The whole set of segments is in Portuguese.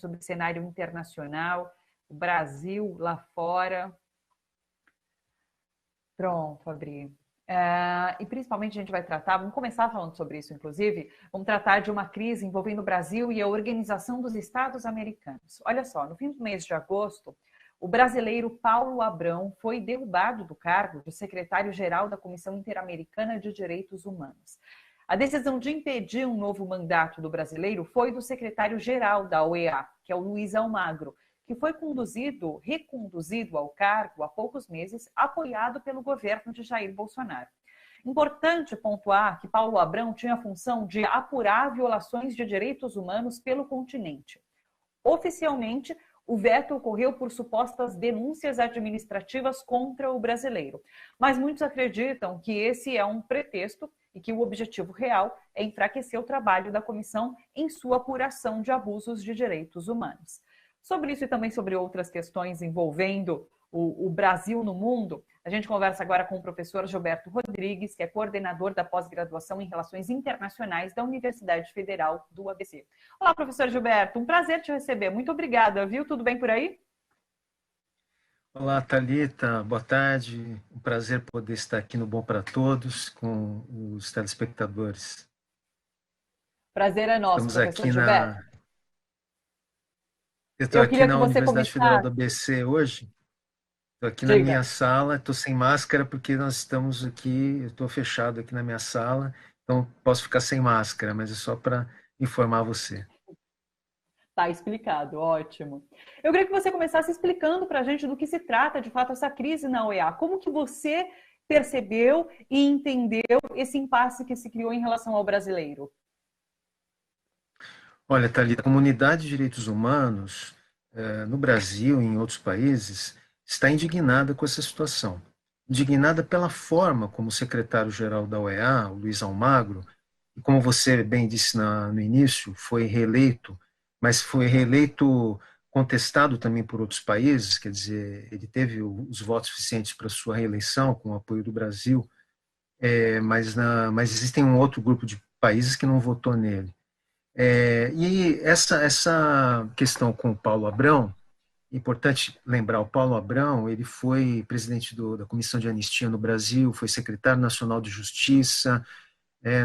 sobre o cenário internacional, o Brasil lá fora. Pronto, Fabri. E principalmente a gente vai tratar, vamos começar falando sobre isso, inclusive, vamos tratar de uma crise envolvendo o Brasil e a Organização dos Estados Americanos. Olha só, no fim do mês de agosto, o brasileiro Paulo Abrão foi derrubado do cargo de secretário-geral da Comissão Interamericana de Direitos Humanos. A decisão de impedir um novo mandato do brasileiro foi do secretário-geral da OEA, que é o Luiz Almagro, que foi reconduzido ao cargo há poucos meses, apoiado pelo governo de Jair Bolsonaro. Importante pontuar que Paulo Abrão tinha a função de apurar violações de direitos humanos pelo continente. Oficialmente, o veto ocorreu por supostas denúncias administrativas contra o brasileiro. Mas muitos acreditam que esse é um pretexto e que o objetivo real é enfraquecer o trabalho da comissão em sua apuração de abusos de direitos humanos. Sobre isso e também sobre outras questões envolvendo o Brasil no mundo, a gente conversa agora com o professor Gilberto Rodrigues, que é coordenador da pós-graduação em Relações Internacionais da Universidade Federal do ABC. Olá, professor Gilberto, um prazer te receber. Muito obrigada, viu? Tudo bem por aí? Olá, Thalita, boa tarde. Um prazer poder estar aqui no Bom para Todos com os telespectadores. Prazer é nosso, Estamos professor aqui Gilberto. Eu estou aqui na Universidade Federal do começasse... ABC hoje. Estou aqui na Diga. minha sala, estou sem máscara porque nós estamos aqui, eu estou fechado aqui na minha sala, então posso ficar sem máscara, mas é só para informar você. Tá explicado, ótimo. Eu queria que você começasse explicando para a gente do que se trata, de fato, essa crise na OEA. Como que você percebeu e entendeu esse impasse que se criou em relação ao brasileiro? Olha, Thalita, a comunidade de direitos humanos no Brasil e em outros países está indignada com essa situação. Indignada pela forma como o secretário-geral da OEA, o Luiz Almagro, e como você bem disse no início, foi reeleito, mas foi reeleito contestado também por outros países, quer dizer, ele teve os votos suficientes para sua reeleição, com o apoio do Brasil, mas existem um outro grupo de países que não votou nele. E essa questão com o Paulo Abrão, importante lembrar, o Paulo Abrão, ele foi presidente da Comissão de Anistia no Brasil, foi secretário nacional de Justiça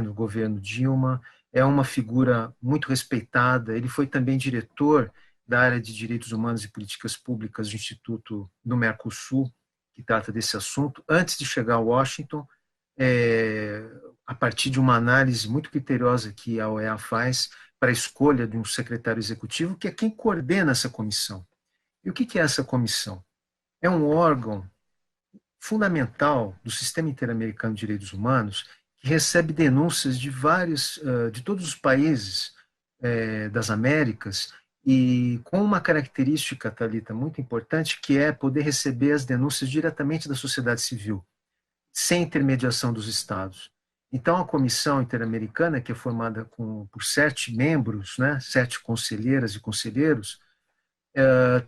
no governo Dilma, é uma figura muito respeitada, ele foi também diretor da área de Direitos Humanos e Políticas Públicas do Instituto do Mercosul, que trata desse assunto, antes de chegar a Washington, a partir de uma análise muito criteriosa que a OEA faz para a escolha de um secretário executivo, que é quem coordena essa comissão. E o que é essa comissão? É um órgão fundamental do Sistema Interamericano de Direitos Humanos que recebe denúncias de de todos os países das Américas e com uma característica, Thalita, muito importante, que é poder receber as denúncias diretamente da sociedade civil, sem intermediação dos estados. Então, a Comissão Interamericana, que é formada por 7 membros, 7 conselheiras e conselheiros,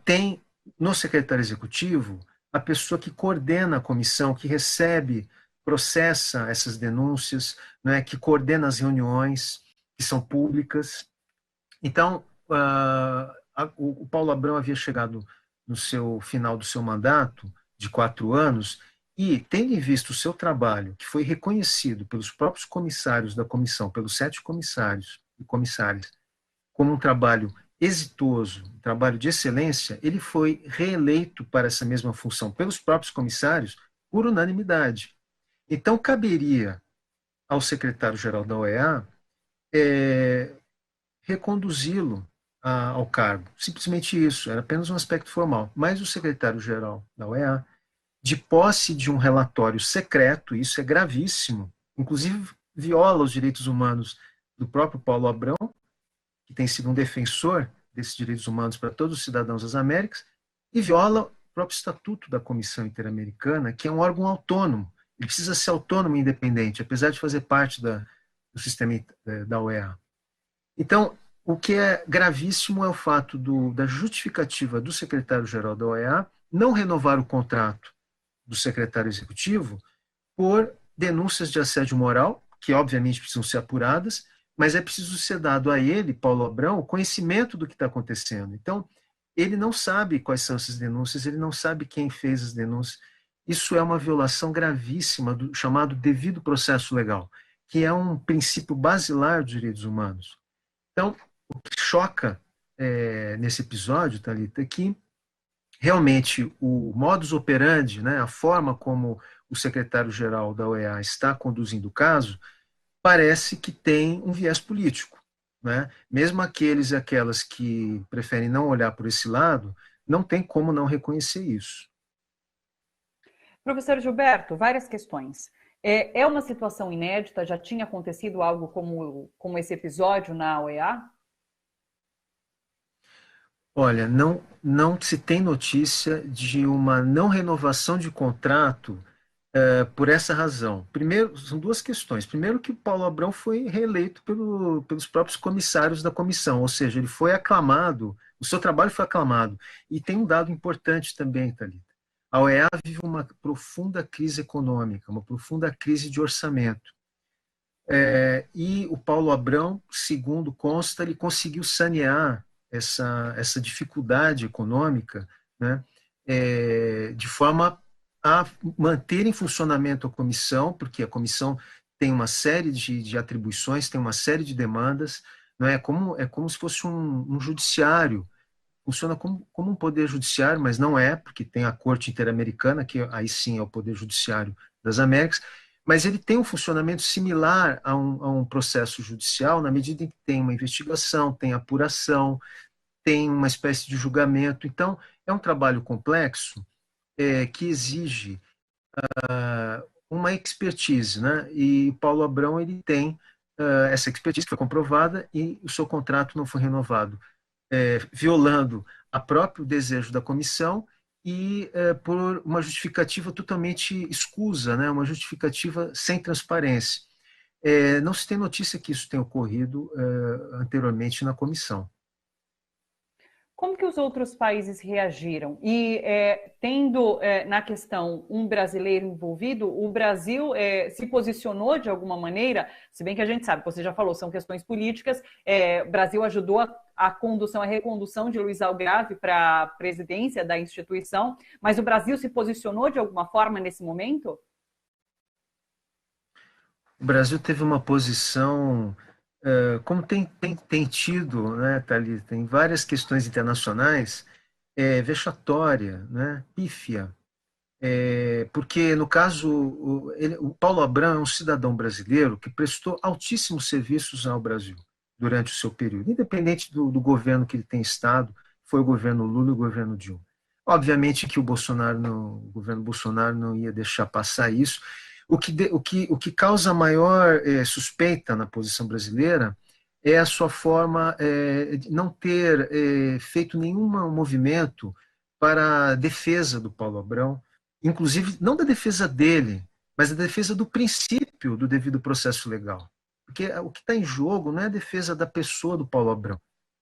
tem no secretário executivo a pessoa que coordena a comissão, que recebe, processa essas denúncias, que coordena as reuniões, que são públicas. Então, o Paulo Abrão havia chegado no final do seu mandato, de 4 anos, e, tendo em vista o seu trabalho, que foi reconhecido pelos próprios comissários da comissão, pelos 7 comissários e comissárias, como um trabalho exitoso, um trabalho de excelência, ele foi reeleito para essa mesma função pelos próprios comissários por unanimidade. Então, caberia ao secretário-geral da OEA reconduzi-lo ao cargo. Simplesmente isso, era apenas um aspecto formal. Mas o secretário-geral da OEA, de posse de um relatório secreto, isso é gravíssimo, inclusive viola os direitos humanos do próprio Paulo Abrão, que tem sido um defensor desses direitos humanos para todos os cidadãos das Américas, e viola o próprio Estatuto da Comissão Interamericana, que é um órgão autônomo. Ele precisa ser autônomo e independente, apesar de fazer parte do sistema da OEA. Então, o que é gravíssimo é o fato da justificativa do secretário-geral da OEA não renovar o contrato do secretário executivo por denúncias de assédio moral, que obviamente precisam ser apuradas, mas é preciso ser dado a ele, Paulo Abrão, o conhecimento do que está acontecendo. Então, ele não sabe quais são essas denúncias, ele não sabe quem fez as denúncias. Isso é uma violação gravíssima do chamado devido processo legal, que é um princípio basilar dos direitos humanos. Então, o que choca nesse episódio, Thalita, é que realmente o modus operandi, né, a forma como o secretário-geral da OEA está conduzindo o caso, parece que tem um viés político. Né? Mesmo aqueles e aquelas que preferem não olhar por esse lado, não tem como não reconhecer isso. Professor Gilberto, várias questões. É uma situação inédita? Já tinha acontecido algo como esse episódio na OEA? Olha, não se tem notícia de uma não renovação de contrato por essa razão. Primeiro, são duas questões. Primeiro, que o Paulo Abrão foi reeleito pelos próprios comissários da comissão, ou seja, ele foi aclamado, o seu trabalho foi aclamado. E tem um dado importante também, Thalita. A OEA vive uma profunda crise econômica, uma profunda crise de orçamento. E o Paulo Abrão, segundo consta, ele conseguiu sanear essa dificuldade econômica, né, de forma a manter em funcionamento a comissão, porque a comissão tem uma série de atribuições, tem uma série de demandas, não é como se fosse um judiciário, funciona como um poder judiciário, mas não é, porque tem a Corte Interamericana, que aí sim é o poder judiciário das Américas, mas ele tem um funcionamento similar a um processo judicial, na medida em que tem uma investigação, tem apuração, tem uma espécie de julgamento. Então, é um trabalho complexo que exige uma expertise, né? E Paulo Abrão ele tem essa expertise que foi comprovada e o seu contrato não foi renovado, violando a próprio desejo da comissão e por uma justificativa totalmente escusa, né? Uma justificativa sem transparência. Não se tem notícia que isso tenha ocorrido anteriormente na comissão. Como que os outros países reagiram? E tendo na questão um brasileiro envolvido, o Brasil se posicionou de alguma maneira, se bem que a gente sabe, você já falou, são questões políticas, o Brasil ajudou a condução, a recondução de Luiz Algrave para a presidência da instituição, mas o Brasil se posicionou de alguma forma nesse momento? O Brasil teve uma posição, como tem tido, né, Thalita, em várias questões internacionais, vexatória, né, pífia. Porque, no caso, o Paulo Abrão é um cidadão brasileiro que prestou altíssimos serviços ao Brasil durante o seu período, independente do governo que ele tem estado, foi o governo Lula e o governo Dilma. Obviamente que o governo Bolsonaro não ia deixar passar isso. O que causa maior suspeita na posição brasileira é a sua forma de não ter feito nenhum movimento para a defesa do Paulo Abrão, inclusive não da defesa dele, mas da defesa do princípio do devido processo legal. Porque o que está em jogo não é a defesa da pessoa do Paulo Abrão,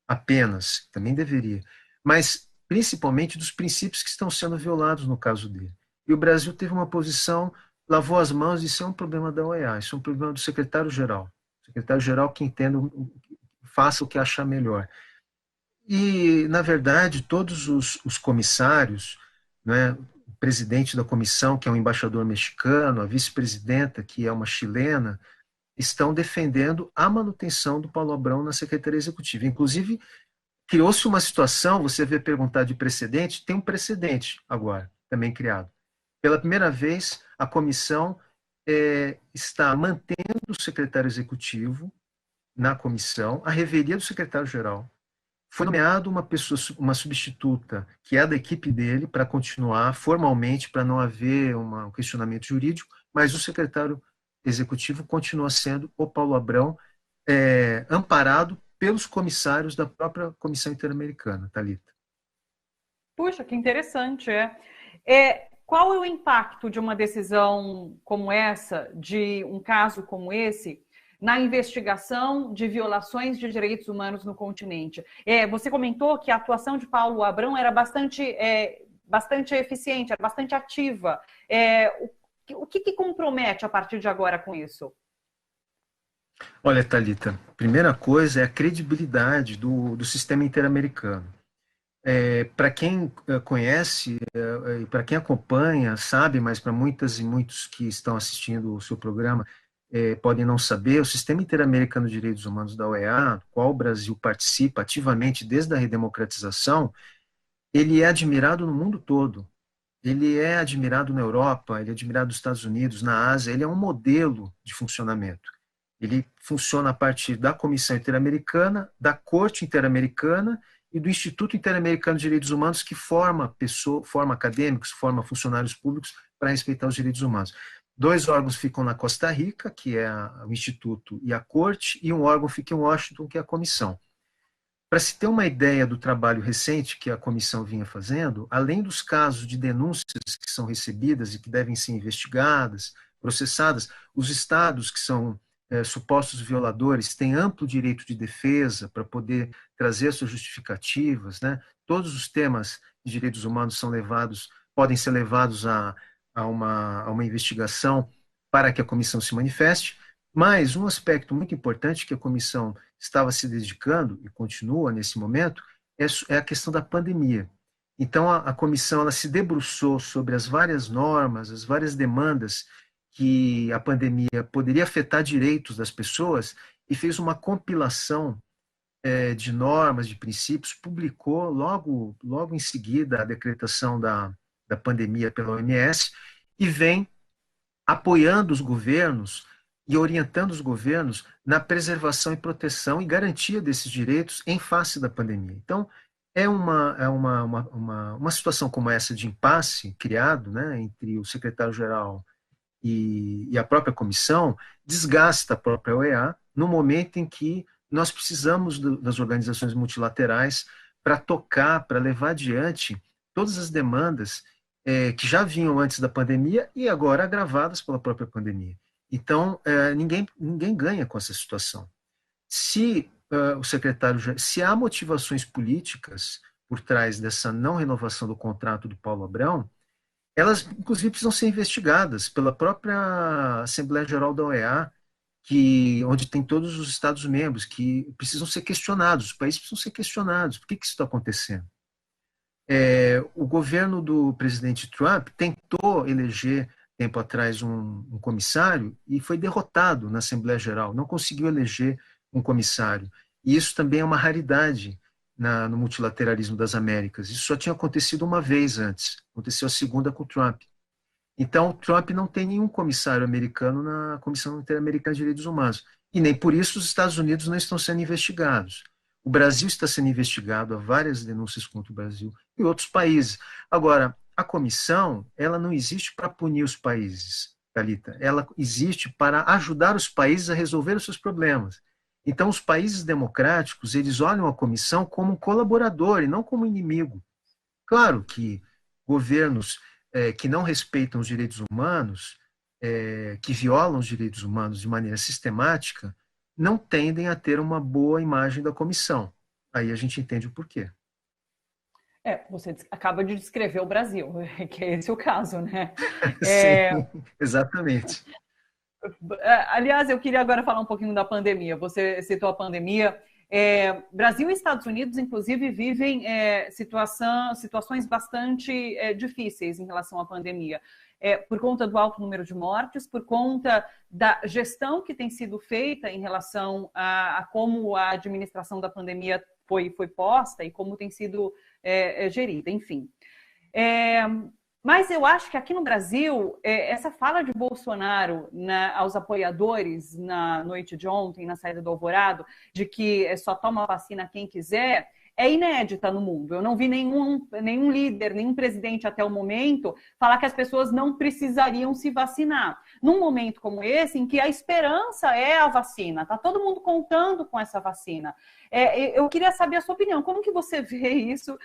apenas, também deveria, mas principalmente dos princípios que estão sendo violados no caso dele. E o Brasil teve uma posição, lavou as mãos, isso é um problema da OEA, isso é um problema do secretário-geral. O secretário-geral que entenda, faça o que achar melhor. E, na verdade, todos os comissários, né, o presidente da comissão, que é um embaixador mexicano, a vice-presidenta, que é uma chilena, estão defendendo a manutenção do Paulo Abrão na Secretaria Executiva. Inclusive, criou-se uma situação, você vê perguntar de precedente, tem um precedente agora, também criado. Pela primeira vez, a comissão está mantendo o secretário executivo na comissão, a revelia do secretário-geral. Foi nomeado uma pessoa, uma substituta, que é da equipe dele, para continuar formalmente, para não haver um questionamento jurídico, mas o secretário executivo continua sendo o Paulo Abrão, amparado pelos comissários da própria Comissão Interamericana, Thalita. Puxa, que interessante, qual é o impacto de uma decisão como essa, de um caso como esse, na investigação de violações de direitos humanos no continente? Você comentou que a atuação de Paulo Abrão era bastante eficiente, era bastante ativa. O que compromete a partir de agora com isso? Olha, Thalita, primeira coisa é a credibilidade do sistema interamericano. Para quem conhece, e para quem acompanha, sabe, mas para muitas e muitos que estão assistindo o seu programa podem não saber, o Sistema Interamericano de Direitos Humanos da OEA, qual o Brasil participa ativamente desde a redemocratização, ele é admirado no mundo todo. Ele é admirado na Europa, ele é admirado nos Estados Unidos, na Ásia, ele é um modelo de funcionamento. Ele funciona a partir da Comissão Interamericana, da Corte Interamericana e do Instituto Interamericano de Direitos Humanos, que forma acadêmicos, forma funcionários públicos para respeitar os direitos humanos. Dois órgãos ficam na Costa Rica, que é o Instituto e a Corte, e um órgão fica em Washington, que é a Comissão. Para se ter uma ideia do trabalho recente que a comissão vinha fazendo, além dos casos de denúncias que são recebidas e que devem ser investigadas, processadas, os estados que são supostos violadores têm amplo direito de defesa para poder trazer suas justificativas, né? Todos os temas de direitos humanos podem ser levados a uma investigação para que a comissão se manifeste. Mas um aspecto muito importante que a comissão estava se dedicando e continua nesse momento é a questão da pandemia. Então, a comissão ela se debruçou sobre as várias normas, as várias demandas que a pandemia poderia afetar direitos das pessoas e fez uma compilação de normas, de princípios, publicou logo em seguida a decretação da pandemia pela OMS e vem apoiando os governos e orientando os governos na preservação e proteção e garantia desses direitos em face da pandemia. Então, uma situação como essa de impasse criado, né, entre o secretário-geral e a própria comissão desgasta a própria OEA no momento em que nós precisamos das organizações multilaterais para tocar, para levar adiante todas as demandas que já vinham antes da pandemia e agora agravadas pela própria pandemia. Então, ninguém ganha com essa situação. Se há motivações políticas por trás dessa não renovação do contrato do Paulo Abrão, elas, inclusive, precisam ser investigadas pela própria Assembleia Geral da OEA, onde tem todos os Estados-membros, que precisam ser questionados, os países precisam ser questionados. Por que isso está acontecendo? O governo do presidente Trump tentou eleger tempo atrás um comissário e foi derrotado na Assembleia Geral, não conseguiu eleger um comissário. E isso também é uma raridade no multilateralismo das Américas. Isso só tinha acontecido uma vez antes, aconteceu a segunda com o Trump. Então, Trump não tem nenhum comissário americano na Comissão Interamericana de Direitos Humanos. E nem por isso os Estados Unidos não estão sendo investigados. O Brasil está sendo investigado, há várias denúncias contra o Brasil e outros países. Agora, a comissão, ela não existe para punir os países, Thalita. Ela existe para ajudar os países a resolver os seus problemas. Então, os países democráticos, eles olham a comissão como um colaborador e não como inimigo. Claro que governos que não respeitam os direitos humanos, que violam os direitos humanos de maneira sistemática, não tendem a ter uma boa imagem da comissão. Aí a gente entende o porquê. Você acaba de descrever o Brasil, que é esse o caso, né? Sim, exatamente. Aliás, eu queria agora falar um pouquinho da pandemia. Você citou a pandemia. Brasil e Estados Unidos, inclusive, vivem situações bastante difíceis em relação à pandemia. Por conta do alto número de mortes, por conta da gestão que tem sido feita em relação a como a administração da pandemia foi posta e como tem sido gerida, enfim. Mas eu acho que aqui no Brasil, essa fala de Bolsonaro aos apoiadores na noite de ontem, na saída do Alvorado, de que só toma vacina quem quiser, é inédita no mundo. Eu não vi nenhum líder, nenhum presidente até o momento falar que as pessoas não precisariam se vacinar. Num momento como esse, em que a esperança é a vacina, está todo mundo contando com essa vacina. Eu queria saber a sua opinião. Como que você vê isso?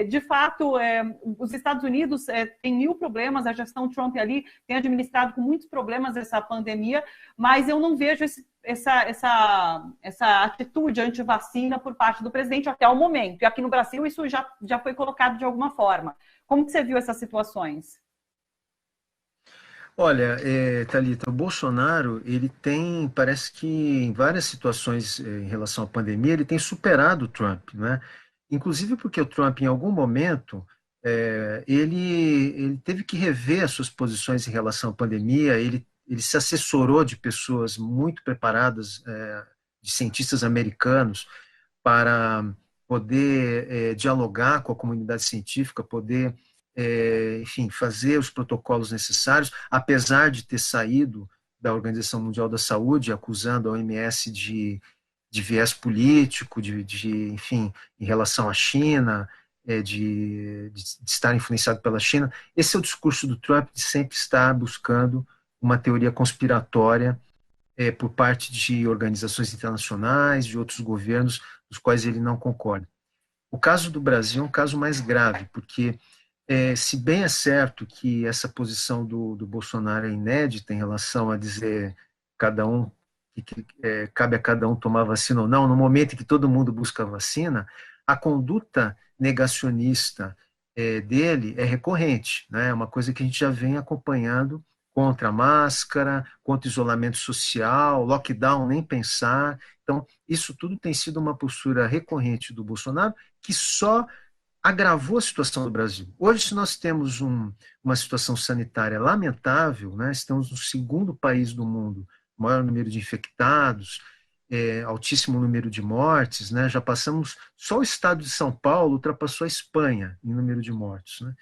De fato, os Estados Unidos têm 1000 problemas, a gestão Trump ali tem administrado com muitos problemas essa pandemia, mas eu não vejo essa atitude anti-vacina por parte do presidente até o momento. E aqui no Brasil isso já foi colocado de alguma forma. Como que você viu essas situações? Olha, Thalita, o Bolsonaro, ele tem, parece que em várias situações em relação à pandemia, ele tem superado o Trump, né? Inclusive porque o Trump, em algum momento, ele teve que rever as suas posições em relação à pandemia, ele se assessorou de pessoas muito preparadas, de cientistas americanos, para poder dialogar com a comunidade científica, poder, enfim, fazer os protocolos necessários, apesar de ter saído da Organização Mundial da Saúde, acusando a OMS de viés político, enfim, em relação à China, de estar influenciado pela China. Esse é o discurso do Trump, de sempre estar buscando uma teoria conspiratória por parte de organizações internacionais, de outros governos, dos quais ele não concorda. O caso do Brasil é um caso mais grave, porque se bem é certo que essa posição do Bolsonaro é inédita em relação a dizer cada um que cabe a cada um tomar vacina ou não, no momento em que todo mundo busca vacina, a conduta negacionista dele é recorrente, né? É uma coisa que a gente já vem acompanhando contra a máscara, contra o isolamento social, lockdown, nem pensar. Então, isso tudo tem sido uma postura recorrente do Bolsonaro que só agravou a situação do Brasil. Hoje, se nós temos uma situação sanitária lamentável, né, estamos no segundo país do mundo, maior número de infectados, altíssimo número de mortes, né, já passamos, só o estado de São Paulo ultrapassou a Espanha em número de mortes. Né,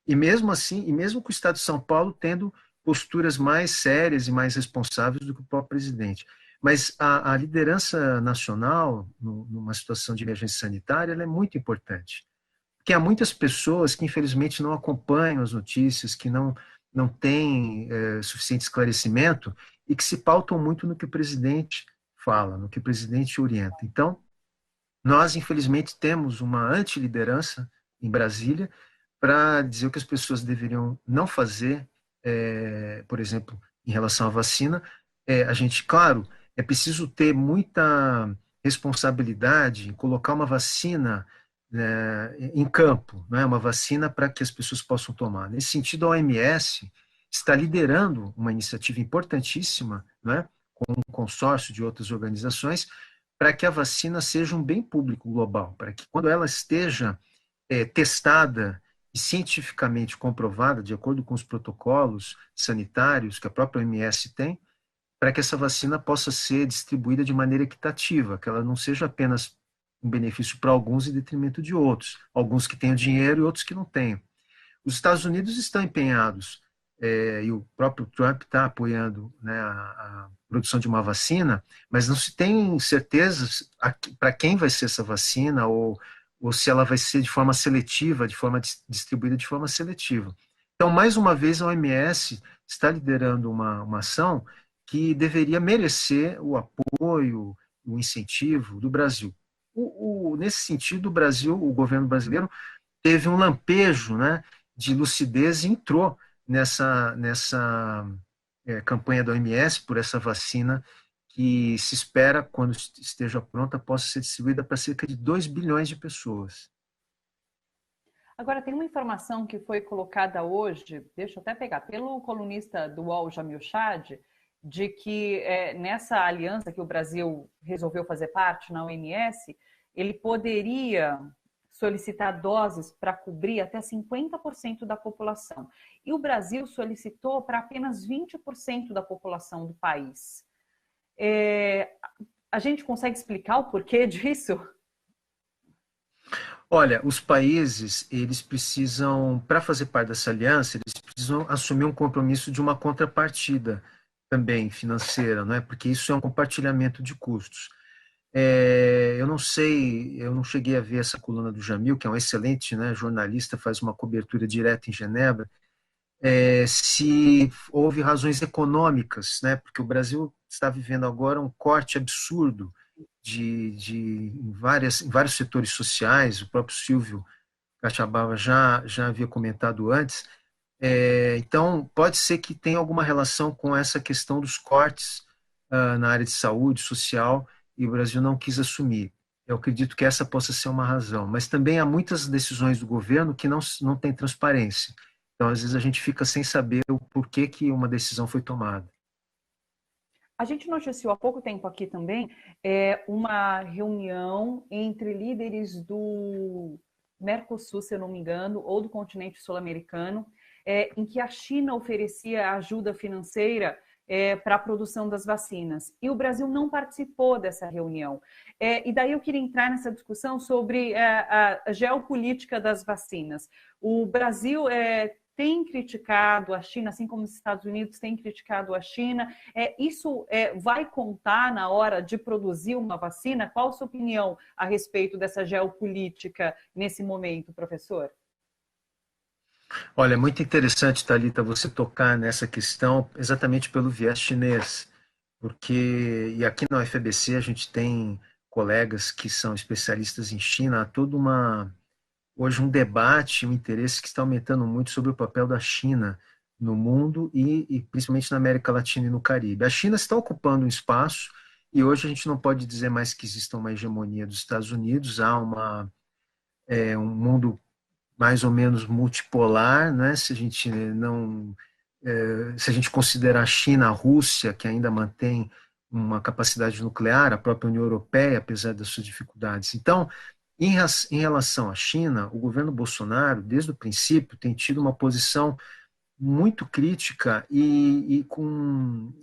e mesmo assim, e mesmo com o estado de São Paulo tendo posturas mais sérias e mais responsáveis do que o próprio presidente. Mas a liderança nacional, numa situação de emergência sanitária, ela é muito importante. Porque há muitas pessoas que, infelizmente, não acompanham as notícias, que não têm suficiente esclarecimento e que se pautam muito no que o presidente fala, no que o presidente orienta. Então, nós, infelizmente, temos uma antiliderança em Brasília para dizer o que as pessoas deveriam não fazer, por exemplo, em relação à vacina. A gente, claro, é preciso ter muita responsabilidade em colocar uma vacina em campo, né, uma vacina para que as pessoas possam tomar. Nesse sentido, a OMS está liderando uma iniciativa importantíssima, né, com um consórcio de outras organizações, para que a vacina seja um bem público global, para que quando ela esteja testada e cientificamente comprovada, de acordo com os protocolos sanitários que a própria OMS tem, para que essa vacina possa ser distribuída de maneira equitativa, que ela não seja apenas um benefício para alguns em detrimento de outros, alguns que tenham dinheiro e outros que não tenham. Os Estados Unidos estão empenhados, e o próprio Trump está apoiando, né, a produção de uma vacina, mas não se tem certeza para quem vai ser essa vacina ou se ela vai ser de forma seletiva, de forma distribuída de forma seletiva. Então, mais uma vez, a OMS está liderando uma ação que deveria merecer o apoio, o incentivo do Brasil. Nesse sentido, o Brasil, o governo brasileiro, teve um lampejo, né, de lucidez e entrou nessa campanha da OMS por essa vacina que se espera, quando esteja pronta, possa ser distribuída para cerca de 2 bilhões de pessoas. Agora, tem uma informação que foi colocada hoje, deixa eu até pegar, pelo colunista do UOL, Jamil Chad, de que nessa aliança que o Brasil resolveu fazer parte na OMS, ele poderia solicitar doses para cobrir até 50% da população. E o Brasil solicitou para apenas 20% da população do país. A gente consegue explicar o porquê disso? Olha, os países, eles precisam, para fazer parte dessa aliança, eles precisam assumir um compromisso de uma contrapartida também financeira, não é? Porque isso é um compartilhamento de custos. Eu não sei, eu não cheguei a ver essa coluna do Jamil, que é um excelente, né, jornalista, faz uma cobertura direta em Genebra, se houve razões econômicas, né, porque o Brasil está vivendo agora um corte absurdo em vários setores sociais. O próprio Silvio Cachabava já havia comentado antes. Então, pode ser que tenha alguma relação com essa questão dos cortes na área de saúde, social, e o Brasil não quis assumir. Eu acredito que essa possa ser uma razão. Mas também há muitas decisões do governo que não têm transparência. Então, às vezes, a gente fica sem saber o porquê que uma decisão foi tomada. A gente noticiou há pouco tempo aqui também uma reunião entre líderes do Mercosul, se eu não me engano, ou do continente sul-americano, em que a China oferecia ajuda financeira para a produção das vacinas. E o Brasil não participou dessa reunião. E daí eu queria entrar nessa discussão sobre a geopolítica das vacinas. O Brasil tem criticado a China, assim como os Estados Unidos têm criticado a China. Isso vai contar na hora de produzir uma vacina? Qual a sua opinião a respeito dessa geopolítica nesse momento, professor? Olha, é muito interessante, Thalita, você tocar nessa questão exatamente pelo viés chinês, porque, e aqui na UFABC a gente tem colegas que são especialistas em China, há hoje um debate, um interesse que está aumentando muito sobre o papel da China no mundo e principalmente na América Latina e no Caribe. A China está ocupando um espaço e hoje a gente não pode dizer mais que exista uma hegemonia dos Estados Unidos, há um mundo mais ou menos multipolar, né? Se a gente não, se a gente considerar a China, a Rússia, que ainda mantém uma capacidade nuclear, a própria União Europeia, apesar das suas dificuldades. Então, em relação à China, o governo Bolsonaro, desde o princípio, tem tido uma posição muito crítica e com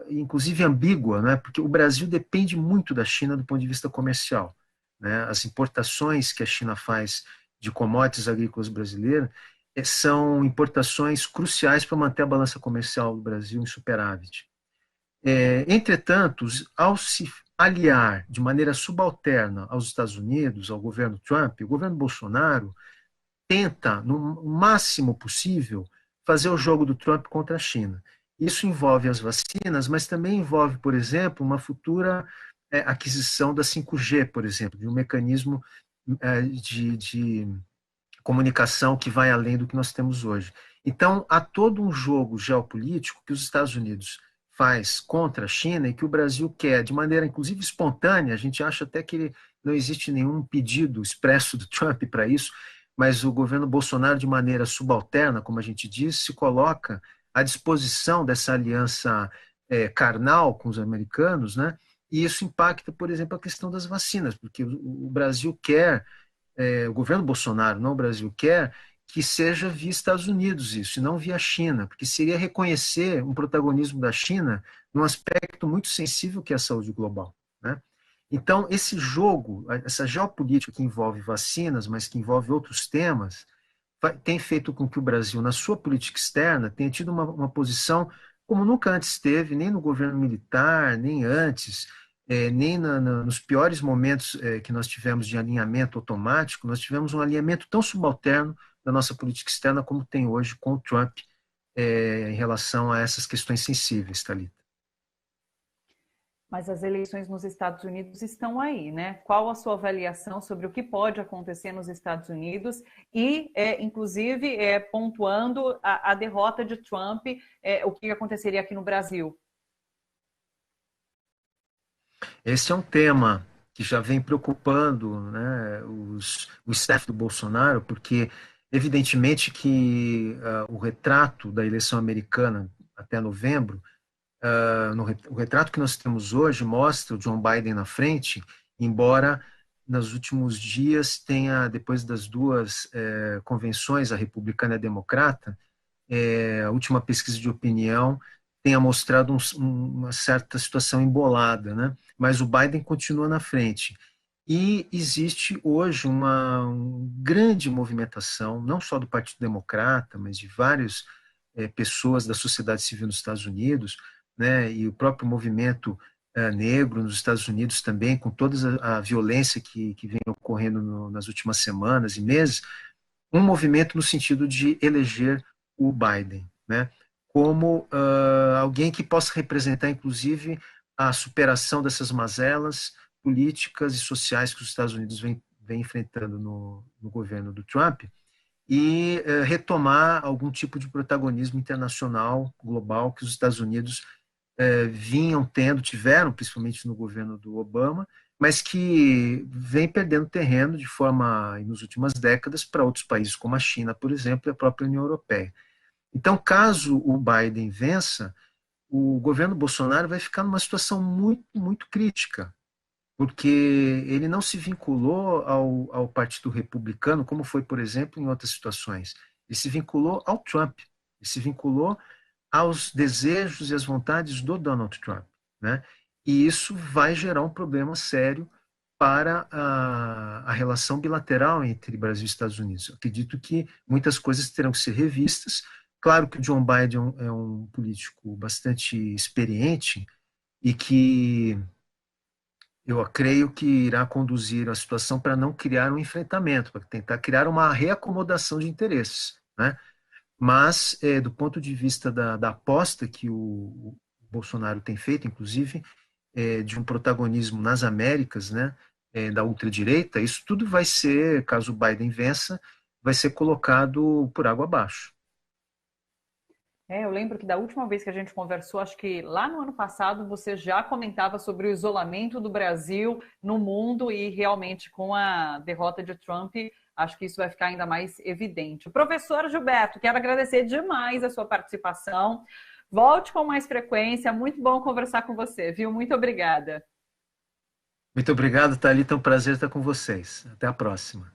inclusive ambígua, né? Porque o Brasil depende muito da China do ponto de vista comercial. Né? As importações que a China faz de commodities agrícolas brasileiras são importações cruciais para manter a balança comercial do Brasil em superávit. Entretanto, ao se aliar de maneira subalterna aos Estados Unidos, ao governo Trump, o governo Bolsonaro tenta, no máximo possível, fazer o jogo do Trump contra a China. Isso envolve as vacinas, mas também envolve, por exemplo, uma futura aquisição da 5G, por exemplo, de um mecanismo de comunicação que vai além do que nós temos hoje. Então, há todo um jogo geopolítico que os Estados Unidos faz contra a China e que o Brasil quer, de maneira inclusive espontânea, a gente acha até que não existe nenhum pedido expresso do Trump para isso, mas o governo Bolsonaro, de maneira subalterna, como a gente diz, se coloca à disposição dessa aliança carnal com os americanos, né? E isso impacta, por exemplo, a questão das vacinas, porque o Brasil quer, o governo Bolsonaro, não o Brasil, quer que seja via Estados Unidos isso, e não via China, porque seria reconhecer um protagonismo da China num aspecto muito sensível que é a saúde global, né? Então, esse jogo, essa geopolítica que envolve vacinas, mas que envolve outros temas, tem feito com que o Brasil, na sua política externa, tenha tido uma posição como nunca antes teve, nem no governo militar, nem antes, nem nos piores momentos que nós tivemos de alinhamento automático, nós tivemos um alinhamento tão subalterno da nossa política externa como tem hoje com o Trump em relação a essas questões sensíveis, Thalita. Mas as eleições nos Estados Unidos estão aí, né? Qual a sua avaliação sobre o que pode acontecer nos Estados Unidos e, inclusive, pontuando a derrota de Trump, o que aconteceria aqui no Brasil? Esse é um tema que já vem preocupando, né, o staff do Bolsonaro, porque evidentemente que o retrato da eleição americana até novembro, o retrato que nós temos hoje mostra o John Biden na frente, embora nos últimos dias tenha, depois das duas convenções, a republicana e a democrata, a última pesquisa de opinião tenha mostrado uma certa situação embolada, né? Mas o Biden continua na frente. E existe hoje uma grande movimentação, não só do Partido Democrata, mas de várias pessoas da sociedade civil nos Estados Unidos, né? E o próprio movimento negro nos Estados Unidos também, com toda a violência que vem ocorrendo nas últimas semanas e meses, um movimento no sentido de eleger o Biden, né? Como alguém que possa representar, inclusive, a superação dessas mazelas políticas e sociais que os Estados Unidos vem enfrentando no governo do Trump e retomar algum tipo de protagonismo internacional, global, que os Estados Unidos tiveram, principalmente no governo do Obama, mas que vem perdendo terreno de forma, nas últimas décadas, para outros países como a China, por exemplo, e a própria União Europeia. Então, caso o Biden vença, o governo Bolsonaro vai ficar numa situação muito, muito crítica, porque ele não se vinculou ao Partido Republicano, como foi, por exemplo, em outras situações. Ele se vinculou ao Trump, ele se vinculou aos desejos e às vontades do Donald Trump, né? E isso vai gerar um problema sério para a relação bilateral entre Brasil e Estados Unidos. Eu acredito que muitas coisas terão que ser revistas. Claro que o John Biden é um político bastante experiente e que eu creio que irá conduzir a situação para não criar um enfrentamento, para tentar criar uma reacomodação de interesses, né? Mas, do ponto de vista da aposta que o Bolsonaro tem feito, inclusive, de um protagonismo nas Américas, né, da ultradireita, isso tudo vai ser, caso o Biden vença, vai ser colocado por água abaixo. Eu lembro que da última vez que a gente conversou, acho que lá no ano passado, você já comentava sobre o isolamento do Brasil no mundo e realmente com a derrota de Trump, acho que isso vai ficar ainda mais evidente. Professor Gilberto, quero agradecer demais a sua participação. Volte com mais frequência, muito bom conversar com você, viu? Muito obrigada. Muito obrigado, Thalita, é um prazer estar com vocês. Até a próxima.